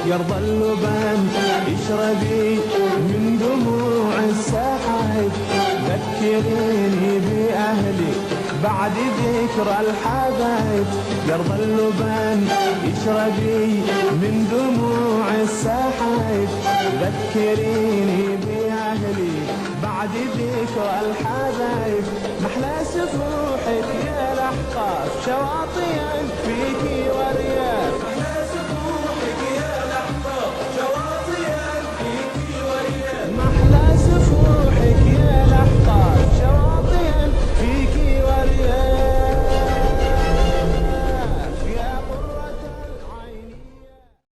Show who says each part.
Speaker 1: يرضى اللبن اشربي من دموع السحايب، ذكريني بأهلي بعد ذكرى الحبايب. يرضى اللبن اشربي من دموع السحايب، ذكريني بأهلي بعد ذكرى الحبايب. محلى سفوحك يا الأحقاف شواطئ